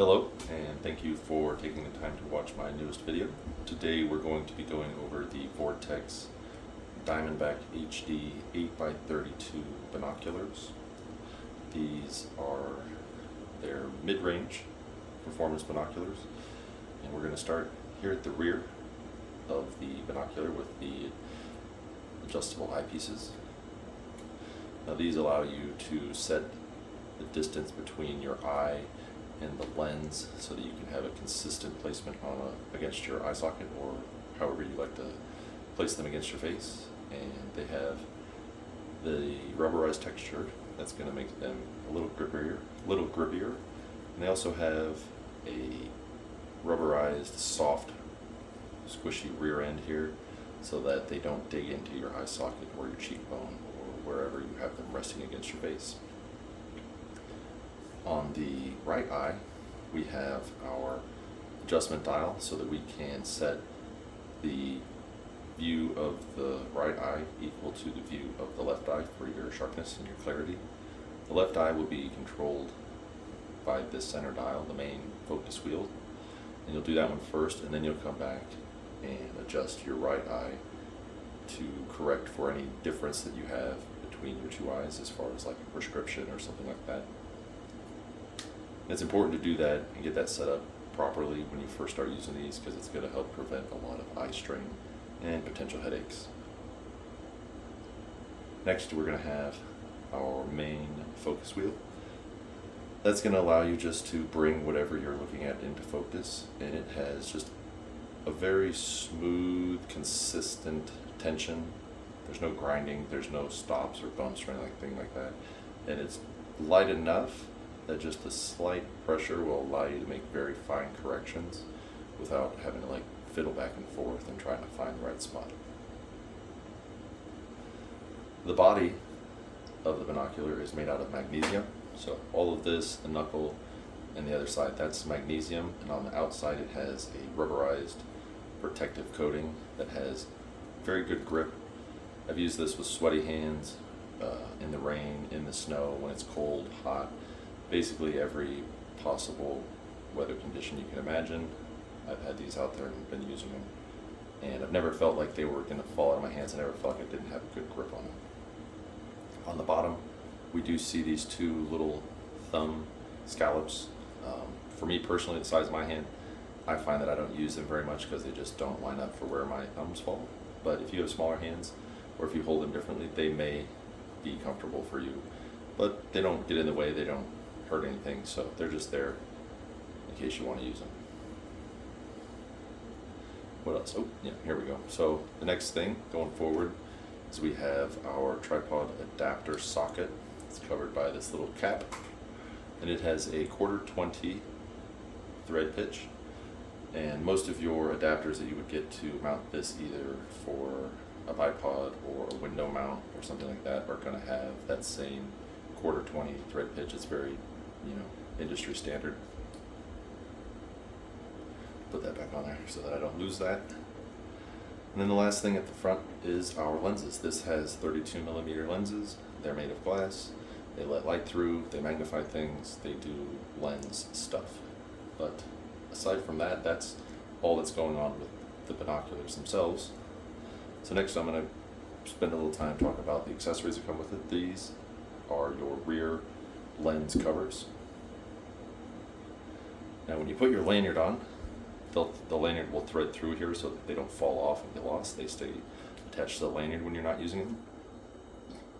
Hello, and thank you for taking the time to watch my newest video. Today we're going to be going over the Vortex Diamondback HD 8x32 binoculars. These are their mid-range performance binoculars, and we're going to start here at the rear of the binocular with the adjustable eyepieces. Now these allow you to set the distance between your eye and the lens so that you can have a consistent placement against your eye socket, or however you like to place them against your face. And they have the rubberized texture that's going to make them a little grippier. And they also have a rubberized, soft, squishy rear end here so that they don't dig into your eye socket or your cheekbone or wherever you have them resting against your face. On the right eye, we have our adjustment dial so that we can set the view of the right eye equal to the view of the left eye for your sharpness and your clarity. The left eye will be controlled by this center dial, the main focus wheel, and you'll do that one first, and then you'll come back and adjust your right eye to correct for any difference that you have between your two eyes as far as like a prescription or something like that. It's important to do that and get that set up properly when you first start using these, because it's going to help prevent a lot of eye strain and potential headaches. Next, we're going to have our main focus wheel. That's going to allow you just to bring whatever you're looking at into focus, and it has just a very smooth, consistent tension. There's no grinding, there's no stops or bumps or anything like that, and it's light enough that just a slight pressure will allow you to make very fine corrections without having to like fiddle back and forth and trying to find the right spot. The body of the binocular is made out of magnesium, so all of this, the knuckle and the other side, that's magnesium, and on the outside it has a rubberized protective coating that has very good grip. I've used this with sweaty hands, in the rain, in the snow, when it's cold, hot, basically every possible weather condition you can imagine. I've had these out there and been using them, and I've never felt like they were going to fall out of my hands. I never felt like I didn't have a good grip on them. On the bottom, we do see these two little thumb scallops. For me personally, the size of my hand, I find that I don't use them very much because they just don't line up for where my thumbs fall. But if you have smaller hands, or if you hold them differently, they may be comfortable for you. But they don't get in the way, they don't hurt anything, so they're just there in case you want to use them. What else? Oh, yeah, here we go. So the next thing going forward is we have our tripod adapter socket. It's covered by this little cap, and it has a 1/4-20 thread pitch. And most of your adapters that you would get to mount this either for a bipod or a window mount or something like that are going to have that same 1/4-20 thread pitch. It's very, industry standard. Put that back on there so that I don't lose that. And then the last thing at the front is our lenses. This has 32mm lenses. They're made of glass. They let light through, they magnify things, they do lens stuff. But aside from that, that's all that's going on with the binoculars themselves. So next I'm going to spend a little time talking about the accessories that come with it. These are your rear lens covers. Now when you put your lanyard on, the lanyard will thread through here so that they don't fall off and get lost. They stay attached to the lanyard when you're not using them.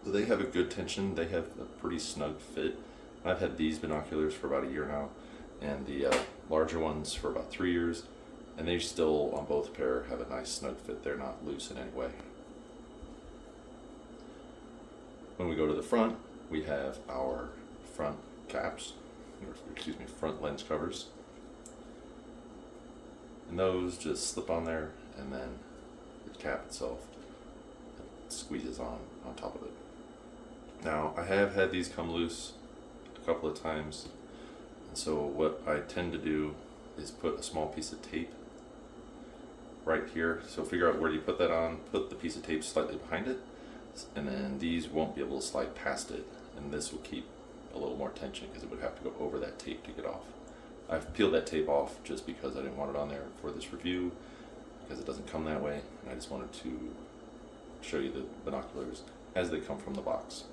So they have a good tension, they have a pretty snug fit. I've had these binoculars for about a year now, and the larger ones for about 3 years, and they still, on both pair, have a nice snug fit. They're not loose in any way. When we go to the front, we have our front caps, front lens covers. And those just slip on there, and then the cap itself squeezes on top of it. Now, I have had these come loose a couple of times, and so what I tend to do is put a small piece of tape right here. So figure out where you put that on, put the piece of tape slightly behind it, and then these won't be able to slide past it, and this will keep a little more tension because it would have to go over that tape to get off. I've peeled that tape off just because I didn't want it on there for this review, because it doesn't come that way, and I just wanted to show you the binoculars as they come from the box.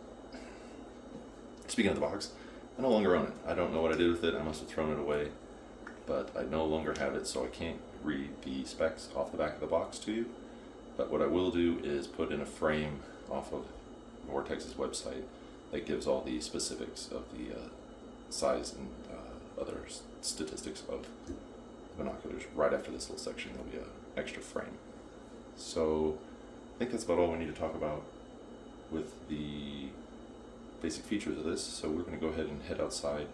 Speaking of the box, I no longer own it. I don't know what I did with it. I must have thrown it away, but I no longer have it, so I can't read the specs off the back of the box to you. But what I will do is put in a frame off of Vortex's website that gives all the specifics of the size and other statistics of binoculars. Right after this little section, there'll be an extra frame. So I think that's about all we need to talk about with the basic features of this. So we're going to go ahead and head outside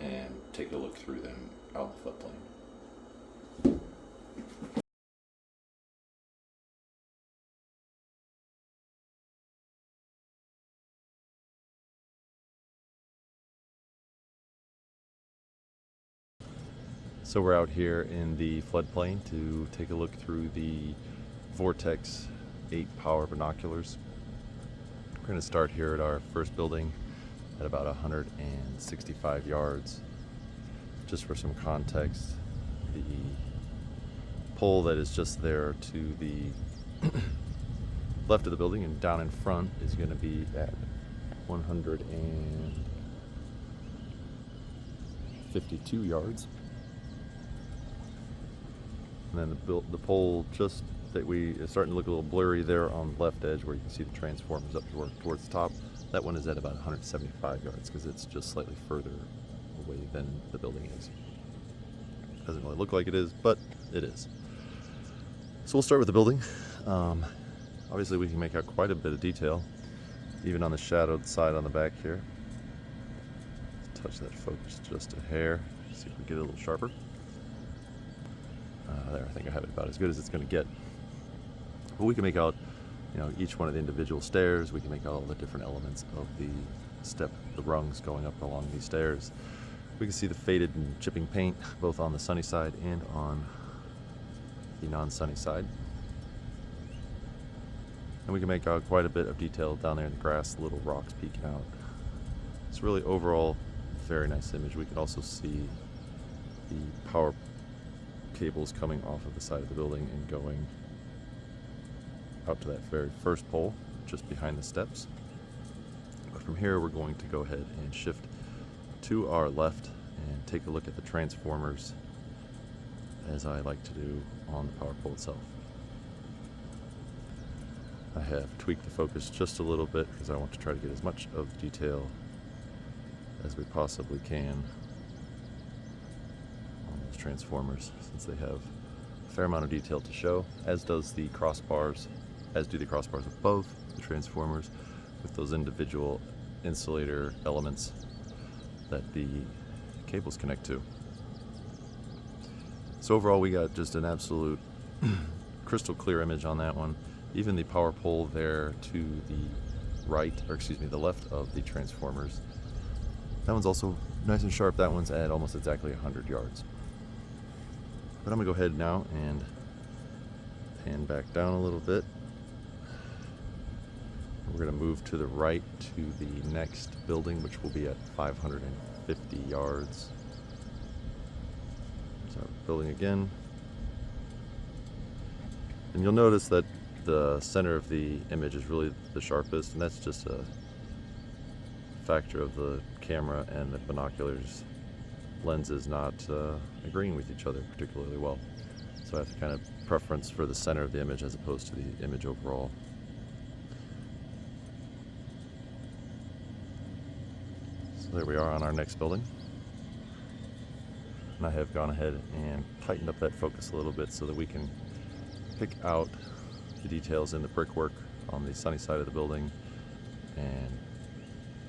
and take a look through them out in the floodplain. So we're out here in the floodplain to take a look through the Vortex 8 power binoculars. We're going to start here at our first building at about 165 yards. Just for some context, the pole that is just there to the left of the building and down in front is going to be at 152 yards. And then the pole just that is starting to look a little blurry there on the left edge, where you can see the transformers up towards the top. That one is at about 175 yards because it's just slightly further away than the building is. Doesn't really look like it is, but it is. So we'll start with the building. Obviously we can make out quite a bit of detail, even on the shadowed side on the back here. Let's touch that focus just a hair, see if we get it a little sharper. There, I think I have it about as good as it's going to get. But we can make out, each one of the individual stairs. We can make out all the different elements of the rungs going up along these stairs. We can see the faded and chipping paint, both on the sunny side and on the non-sunny side. And we can make out quite a bit of detail down there in the grass, little rocks peeking out. It's really overall very nice image. We can also see the power cables coming off of the side of the building and going out to that very first pole just behind the steps. But from here we're going to go ahead and shift to our left and take a look at the transformers, as I like to do on the power pole itself. I have tweaked the focus just a little bit because I want to try to get as much of the detail as we possibly can transformers, since they have a fair amount of detail to show, as do the crossbars above the transformers, with those individual insulator elements that the cables connect to. So overall we got just an absolute crystal clear image on that one. Even the power pole there to the left of the transformers, that one's also nice and sharp. That one's at almost exactly 100 yards. But I'm going to go ahead now and pan back down a little bit. We're going to move to the right to the next building, which will be at 550 yards. So building again. And you'll notice that the center of the image is really the sharpest, and that's just a factor of the camera and the binoculars lenses not agreeing with each other particularly well. So I have to kind of preference for the center of the image as opposed to the image overall. So there we are on our next building. And I have gone ahead and tightened up that focus a little bit so that we can pick out the details in the brickwork on the sunny side of the building, and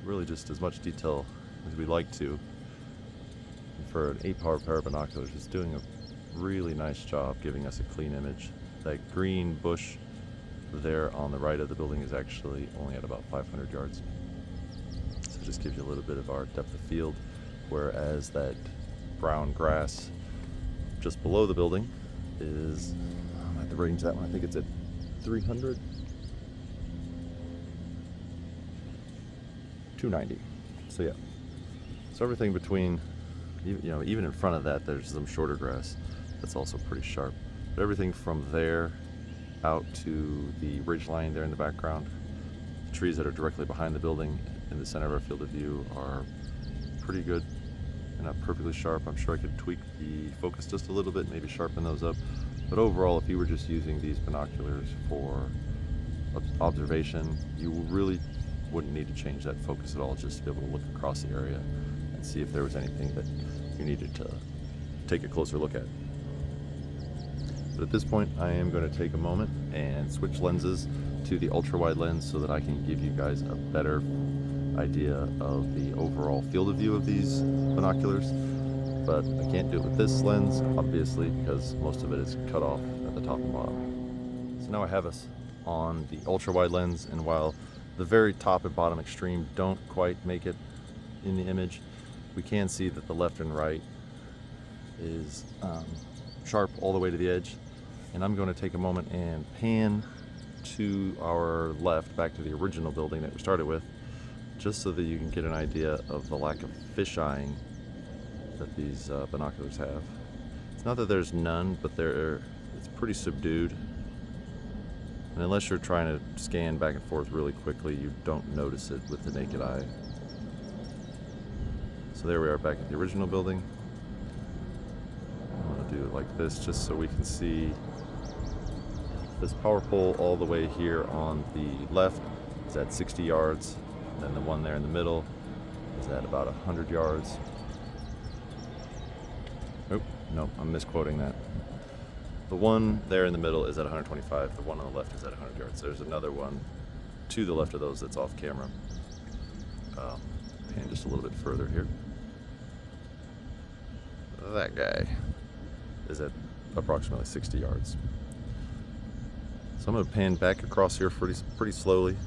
really just as much detail as we like to. For an 8-power pair of binoculars, it's doing a really nice job giving us a clean image. That green bush there on the right of the building is actually only at about 500 yards. So it just gives you a little bit of our depth of field, whereas that brown grass just below the building is, I'm at the range that one, I think it's at 300, 290. So yeah, so everything between even in front of that, there's some shorter grass that's also pretty sharp. But everything from there out to the ridge line there in the background, the trees that are directly behind the building in the center of our field of view are pretty good and not perfectly sharp. I'm sure I could tweak the focus just a little bit, maybe sharpen those up. But overall, if you were just using these binoculars for observation, you really wouldn't need to change that focus at all, just to be able to look across the area and see if there was anything that you needed to take a closer look at. But at this point, I am going to take a moment and switch lenses to the ultra-wide lens so that I can give you guys a better idea of the overall field of view of these binoculars. But I can't do it with this lens, obviously, because most of it is cut off at the top and bottom. So now I have us on the ultra-wide lens, and while the very top and bottom extreme don't quite make it in the image, we can see that the left and right is sharp all the way to the edge. And I'm going to take a moment and pan to our left, back to the original building that we started with, just so that you can get an idea of the lack of fish-eyeing that these binoculars have. It's not that there's none, but it's pretty subdued. And unless you're trying to scan back and forth really quickly, you don't notice it with the naked eye. So there we are back at the original building. I'm going to do it like this just so we can see this power pole all the way here on the left is at 60 yards. And then the one there in the middle is at about 100 yards. Oh, no, I'm misquoting that. The one there in the middle is at 125. The one on the left is at 100 yards. There's another one to the left of those that's off camera. Pan just a little bit further here. That guy is at approximately 60 yards. So I'm going to pan back across here pretty slowly.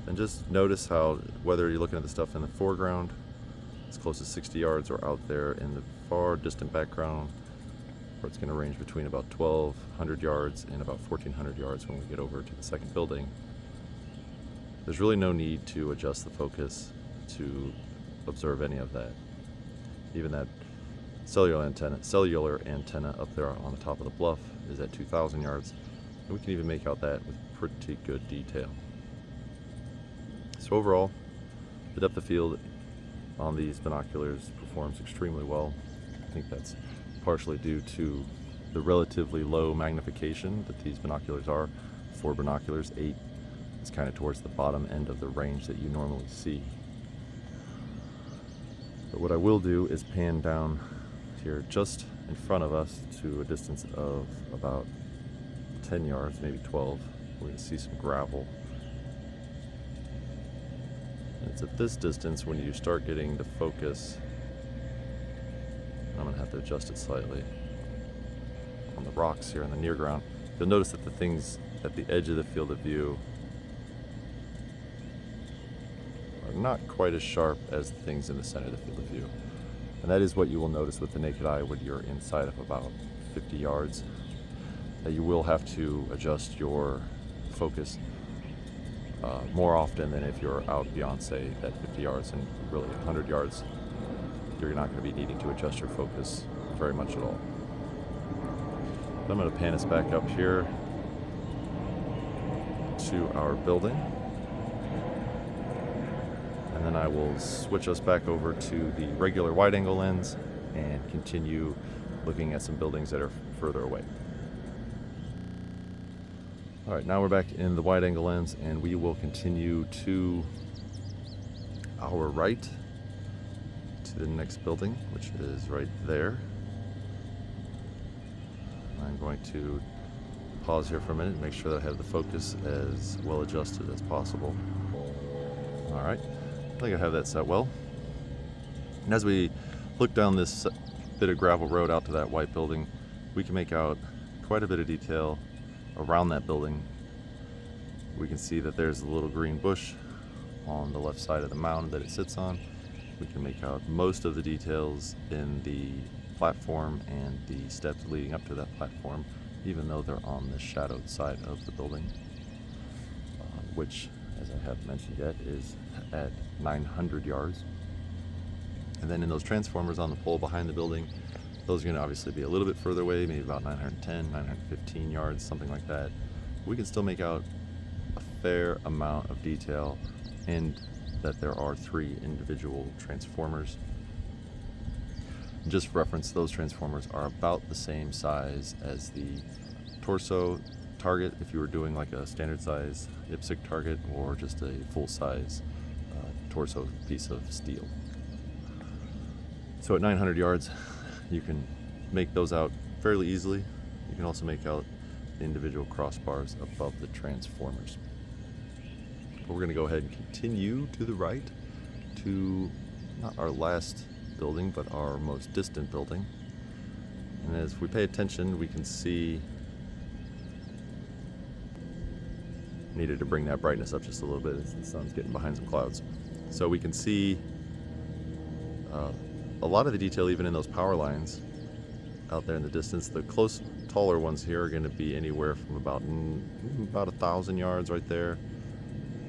And just notice how, whether you're looking at the stuff in the foreground, as close as 60 yards, or out there in the far distant background, where it's going to range between about 1,200 yards and about 1,400 yards when we get over to the second building. There's really no need to adjust the focus to observe any of that. Even that cellular antenna up there on the top of the bluff is at 2,000 yards. And we can even make out that with pretty good detail. So overall, the depth of field on these binoculars performs extremely well. I think that's partially due to the relatively low magnification that these binoculars are. For binoculars, 8 is kind of towards the bottom end of the range that you normally see. But what I will do is pan down here just in front of us to a distance of about 10 yards, maybe 12. We're going to see some gravel. And it's at this distance when you start getting the focus. I'm going to have to adjust it slightly. On the rocks here in the near ground, you'll notice that the things at the edge of the field of view are not quite as sharp as the things in the center of the field of view. And that is what you will notice with the naked eye when you're inside of about 50 yards. That you will have to adjust your focus more often than if you're out beyond, say, that 50 yards, and really 100 yards. You're not going to be needing to adjust your focus very much at all. So I'm going to pan us back up here to our building. And then I will switch us back over to the regular wide angle lens and continue looking at some buildings that are further away. All right, now we're back in the wide angle lens, and we will continue to our right to the next building, which is right there. I'm going to pause here for a minute and make sure that I have the focus as well adjusted as possible. All right, I think I have that set well. And as we look down this bit of gravel road out to that white building, we can make out quite a bit of detail around that building. We can see that there's a little green bush on the left side of the mound that it sits on. We can make out most of the details in the platform and the steps leading up to that platform, even though they're on the shadowed side of the building, which, as I haven't mentioned yet, is at 900 yards. And then in those transformers on the pole behind the building, those are going to obviously be a little bit further away, maybe about 910, 915 yards, something like that. We can still make out a fair amount of detail, and that there are 3 individual transformers. Just for reference, those transformers are about the same size as the torso target if you were doing like a standard size IPSC target or just a full size torso piece of steel. So at 900 yards, you can make those out fairly easily. You can also make out the individual crossbars above the transformers. But we're going to go ahead and continue to the right to not our last building, but our most distant building. And as we pay attention, we can see, needed to bring that brightness up just a little bit as the sun's getting behind some clouds. So we can see a lot of the detail even in those power lines out there in the distance. The close, taller ones here are going to be anywhere from about 1,000 yards right there,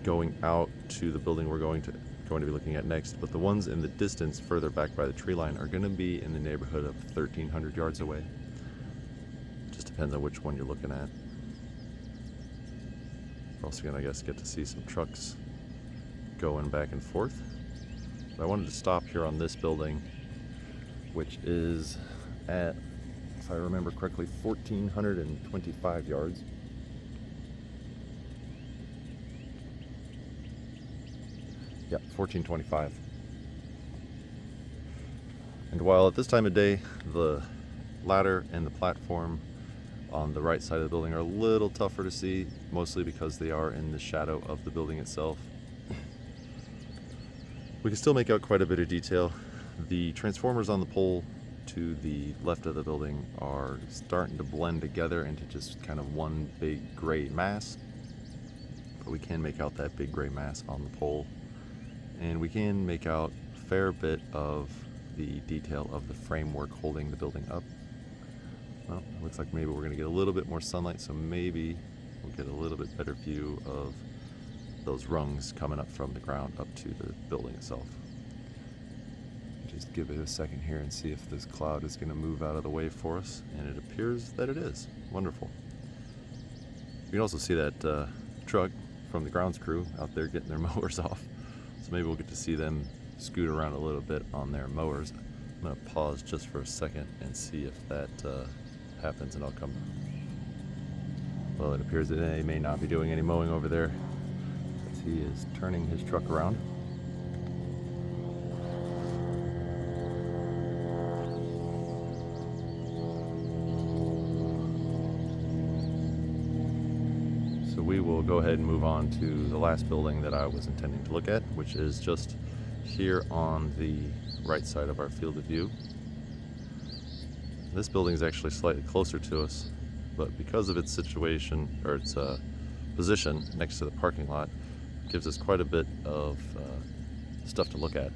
going out to the building we're going to be looking at next. But the ones in the distance further back by the tree line are going to be in the neighborhood of 1,300 yards away. Just depends on which one you're looking at. We're also going to, I guess, get to see some trucks going back and forth. But I wanted to stop here on this building, which is at, if I remember correctly, 1,425 yards. Yeah, 1425. And while at this time of day, the ladder and the platform on the right side of the building are a little tougher to see, mostly because they are in the shadow of the building itself, we can still make out quite a bit of detail. The transformers on the pole to the left of the building are starting to blend together into just kind of one big gray mass. But we can make out that big gray mass on the pole. And we can make out a fair bit of the detail of the framework holding the building up. Well, it looks like maybe we're going to get a little bit more sunlight, so maybe we'll get a little bit better view of those rungs coming up from the ground up to the building itself. Just give it a second here and see if this cloud is going to move out of the way for us, and it appears that it is. Wonderful. You can also see that truck from the grounds crew out there getting their mowers off, so maybe we'll get to see them scoot around a little bit on their mowers. I'm going to pause just for a second and see if that happens, and I'll come. Well, it appears that they may not be doing any mowing over there, as he is turning his truck around. So we will go ahead and move on to the last building that I was intending to look at, which is just here on the right side of our field of view. This building is actually slightly closer to us, but because of its situation, or its position next to the parking lot, it gives us quite a bit of stuff to look at.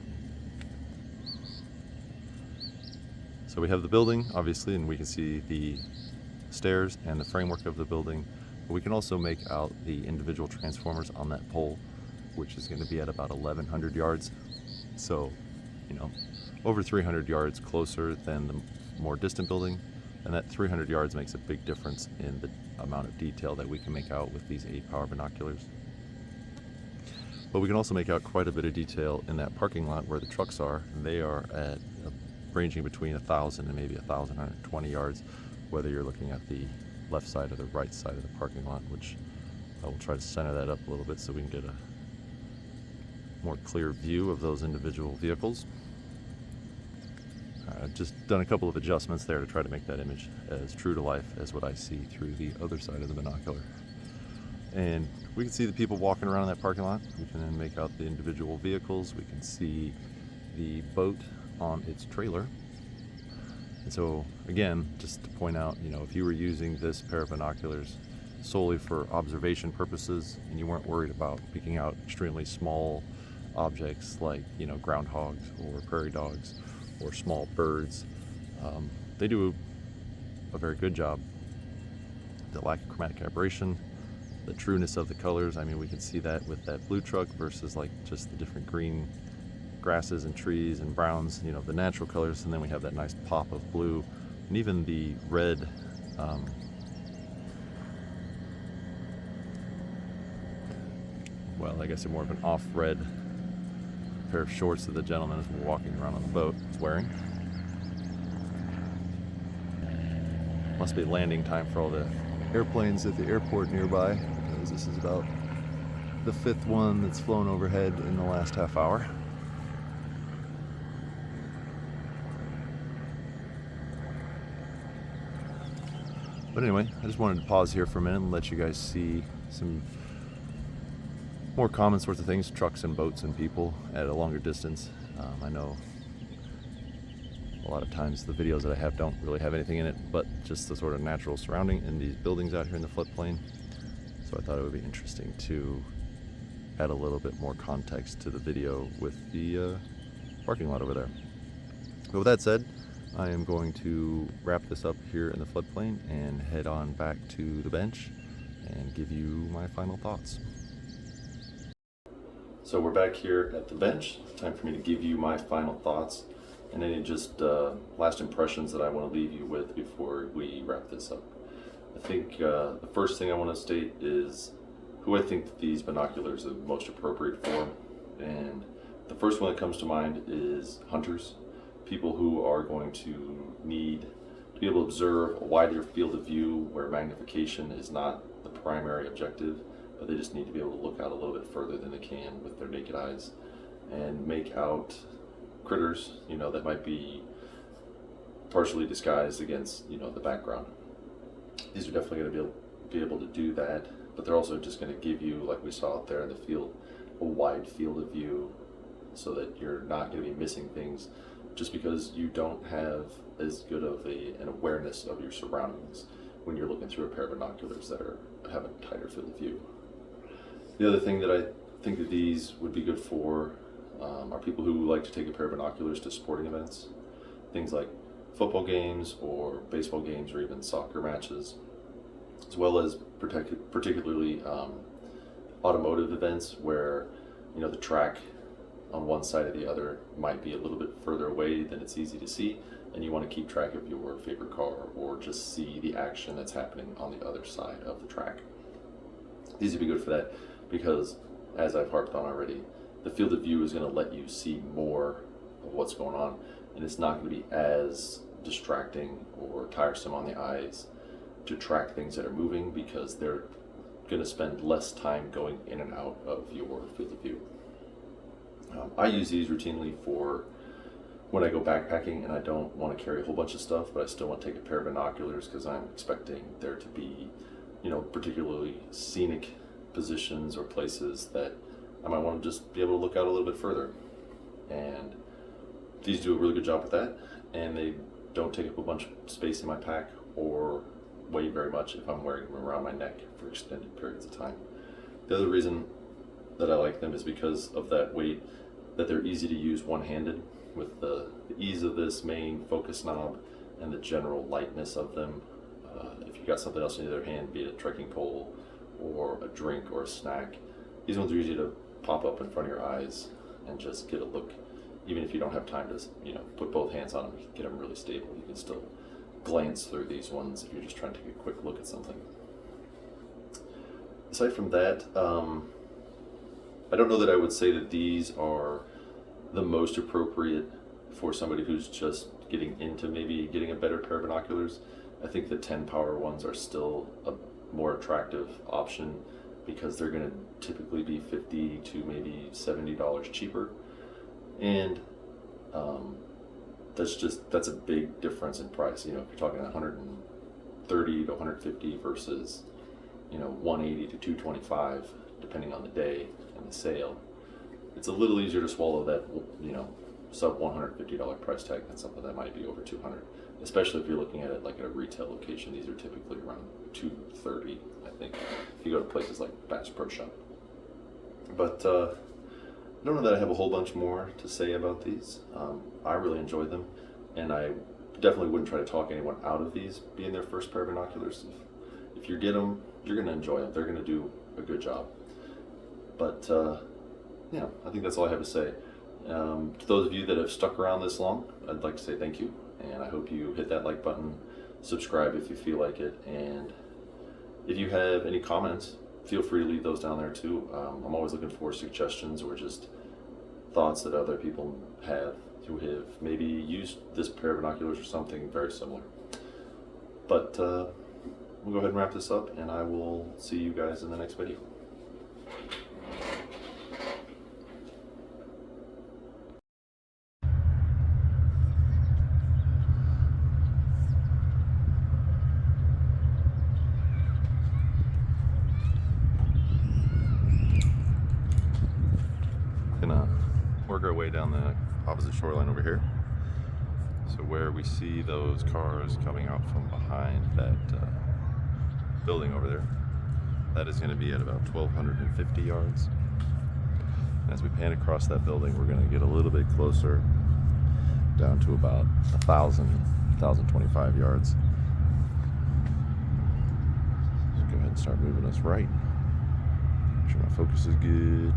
So we have the building, obviously, and we can see the stairs and the framework of the building. But we can also make out the individual transformers on that pole, which is going to be at about 1,100 yards. So, over 300 yards closer than the more distant building, and that 300 yards makes a big difference in the amount of detail that we can make out with these 8-power binoculars. But we can also make out quite a bit of detail in that parking lot where the trucks are. They are at ranging between 1,000 and maybe 1,120 yards, whether you're looking at the left side or the right side of the parking lot, which I will try to center that up a little bit so we can get a more clear view of those individual vehicles. I've just done a couple of adjustments there to try to make that image as true to life as what I see through the other side of the binocular. And we can see the people walking around in that parking lot. We can then make out the individual vehicles. We can see the boat on its trailer. And so, again, just to point out, if you were using this pair of binoculars solely for observation purposes and you weren't worried about picking out extremely small objects like, groundhogs or prairie dogs or small birds, they do a very good job. The lack of chromatic aberration, the trueness of the colors. I mean, we can see that with that blue truck versus like just the different green grasses and trees and browns, you know, the natural colors, and then we have that nice pop of blue, and even the red. Well, I guess they're more of an off-red pair of shorts that the gentleman is walking around on the boat is wearing. Must be landing time for all the airplanes at the airport nearby, because this is about the 5th one that's flown overhead in the last half hour. But anyway, I just wanted to pause here for a minute and let you guys see some more common sorts of things, trucks and boats and people at a longer distance. I know a lot of times the videos that I have don't really have anything in it but just the sort of natural surrounding in these buildings out here in the floodplain. So I thought it would be interesting to add a little bit more context to the video with the parking lot over there. But with that said, I am going to wrap this up here in the floodplain and head on back to the bench and give you my final thoughts. So we're back here at the bench. It's time for me to give you my final thoughts and any just last impressions that I want to leave you with before we wrap this up. I think the first thing I want to state is who I think that these binoculars are most appropriate for. And the first one that comes to mind is hunters, people who are going to need to be able to observe a wider field of view where magnification is not the primary objective, but they just need to be able to look out a little bit further than they can with their naked eyes and make out critters, you know, that might be partially disguised against, you know, the background. These are definitely going to be able to do that, but they're also just going to give you, like we saw out there in the field, a wide field of view so that you're not going to be missing things just because you don't have as good of an awareness of your surroundings when you're looking through a pair of binoculars that have a tighter field of view. The other thing that I think that these would be good for are people who like to take a pair of binoculars to sporting events, things like football games or baseball games or even soccer matches, as well as particularly automotive events where, you know, the track on one side or the other might be a little bit further away than it's easy to see, and you want to keep track of your favorite car or just see the action that's happening on the other side of the track. These would be good for that because, as I've harped on already, the field of view is going to let you see more of what's going on, and it's not going to be as distracting or tiresome on the eyes to track things that are moving because they're going to spend less time going in and out of your field of view. I use these routinely for when I go backpacking and I don't want to carry a whole bunch of stuff, but I still want to take a pair of binoculars because I'm expecting there to be, you know, particularly scenic positions or places that I might want to just be able to look out a little bit further. And these do a really good job with that, and they don't take up a bunch of space in my pack or weigh very much if I'm wearing them around my neck for extended periods of time. The other reason that I like them is because of that weight, that they're easy to use one-handed with the ease of this main focus knob and the general lightness of them. If you've got something else in the other hand, be it a trekking pole or a drink or a snack, these ones are easy to pop up in front of your eyes and just get a look. Even if you don't have time to, you know, put both hands on them, get them really stable, you can still glance through these ones if you're just trying to take a quick look at something. Aside from that, I don't know that I would say that these are the most appropriate for somebody who's just getting into maybe getting a better pair of binoculars. I think the 10 power ones are still a more attractive option because they're going to typically be $50 to maybe $70 cheaper, and that's a big difference in price. You know, if you're talking 130 to 150 versus, you know, 180 to 225 depending on the day and the sale, it's a little easier to swallow that, you know, sub $150 price tag than something that might be over $200, especially if you're looking at it like at a retail location. These are typically around $230, I think, if you go to places like Bass Pro Shop. But I don't know that I have a whole bunch more to say about these. I really enjoyed them, and I definitely wouldn't try to talk anyone out of these being their first pair of binoculars. If you get them, you're going to enjoy them. They're going to do a good job. But yeah, I think that's all I have to say. To those of you that have stuck around this long, I'd like to say thank you, and I hope you hit that like button, subscribe if you feel like it, and if you have any comments, feel free to leave those down there too. I'm always looking for suggestions or just thoughts that other people have who have maybe used this pair of binoculars or something very similar. But we'll go ahead and wrap this up, and I will see you guys in the next video. Gonna work our way down the opposite shoreline over here. So where we see those cars coming out from behind that building over there, that is going to be at about 1,250 yards. And as we pan across that building, we're going to get a little bit closer, down to about 1,025 yards. So go ahead and start moving us right. Make sure my focus is good.